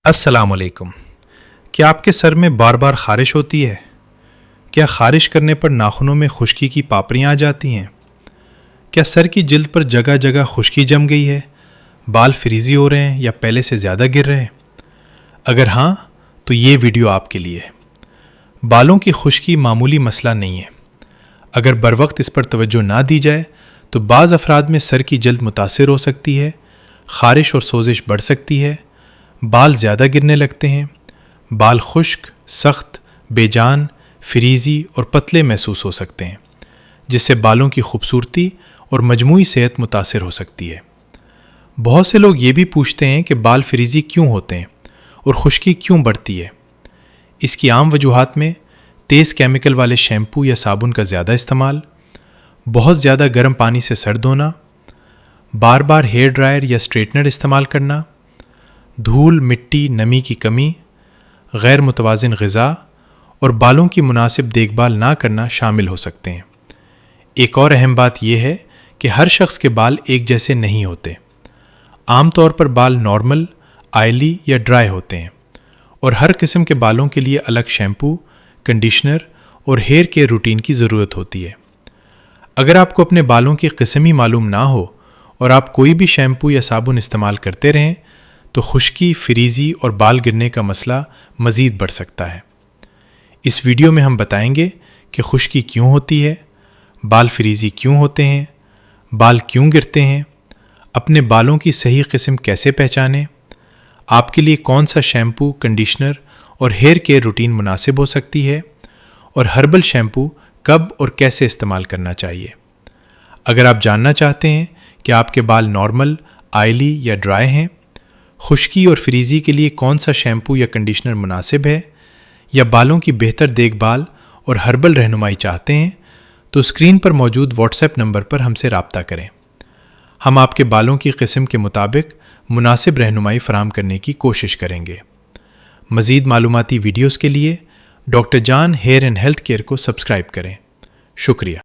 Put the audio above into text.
السلام علیکم۔ کیا آپ کے سر میں بار بار خارش ہوتی ہے؟ کیا خارش کرنے پر ناخنوں میں خشکی کی پاپڑیاں آ جاتی ہیں؟ کیا سر کی جلد پر جگہ جگہ خشکی جم گئی ہے؟ بال فریزی ہو رہے ہیں یا پہلے سے زیادہ گر رہے ہیں؟ اگر ہاں تو یہ ویڈیو آپ کے لیے ہے۔ بالوں کی خشکی معمولی مسئلہ نہیں ہے۔ اگر بروقت اس پر توجہ نہ دی جائے تو بعض افراد میں سر کی جلد متاثر ہو سکتی ہے، خارش اور سوزش بڑھ سکتی ہے، بال زیادہ گرنے لگتے ہیں، بال خشک، سخت، بے جان، فریزی اور پتلے محسوس ہو سکتے ہیں، جس سے بالوں کی خوبصورتی اور مجموعی صحت متاثر ہو سکتی ہے۔ بہت سے لوگ یہ بھی پوچھتے ہیں کہ بال فریزی کیوں ہوتے ہیں اور خشکی کیوں بڑھتی ہے۔ اس کی عام وجوہات میں تیز کیمیکل والے شیمپو یا صابن کا زیادہ استعمال، بہت زیادہ گرم پانی سے سر دھونا، بار بار ہیئر ڈرائر یا اسٹریٹنر استعمال کرنا، دھول، مٹی، نمی کی کمی، غیر متوازن غذا اور بالوں کی مناسب دیکھ بھال نہ کرنا شامل ہو سکتے ہیں۔ ایک اور اہم بات یہ ہے کہ ہر شخص کے بال ایک جیسے نہیں ہوتے۔ عام طور پر بال نارمل، آئلی یا ڈرائی ہوتے ہیں، اور ہر قسم کے بالوں کے لیے الگ شیمپو، کنڈیشنر اور ہیئر کیئر روٹین کی ضرورت ہوتی ہے۔ اگر آپ کو اپنے بالوں کی قسم ہی معلوم نہ ہو اور آپ کوئی بھی شیمپو یا صابن استعمال کرتے رہیں تو خشکی، فریزی اور بال گرنے کا مسئلہ مزید بڑھ سکتا ہے۔ اس ویڈیو میں ہم بتائیں گے کہ خشکی کیوں ہوتی ہے، بال فریزی کیوں ہوتے ہیں، بال کیوں گرتے ہیں، اپنے بالوں کی صحیح قسم کیسے پہچانیں، آپ کے لیے کون سا شیمپو، کنڈیشنر اور ہیئر کیئر روٹین مناسب ہو سکتی ہے، اور ہربل شیمپو کب اور کیسے استعمال کرنا چاہیے۔ اگر آپ جاننا چاہتے ہیں کہ آپ کے بال نارمل، آئلی یا ڈرائی ہیں، خشکی اور فریزی کے لیے کون سا شیمپو یا کنڈیشنر مناسب ہے، یا بالوں کی بہتر دیکھ بھال اور ہربل رہنمائی چاہتے ہیں، تو اسکرین پر موجود واٹس ایپ نمبر پر ہم سے رابطہ کریں۔ ہم آپ کے بالوں کی قسم کے مطابق مناسب رہنمائی فراہم کرنے کی کوشش کریں گے۔ مزید معلوماتی ویڈیوز کے لیے doctor Jan hair and health care کو سبسکرائب کریں۔ شکریہ۔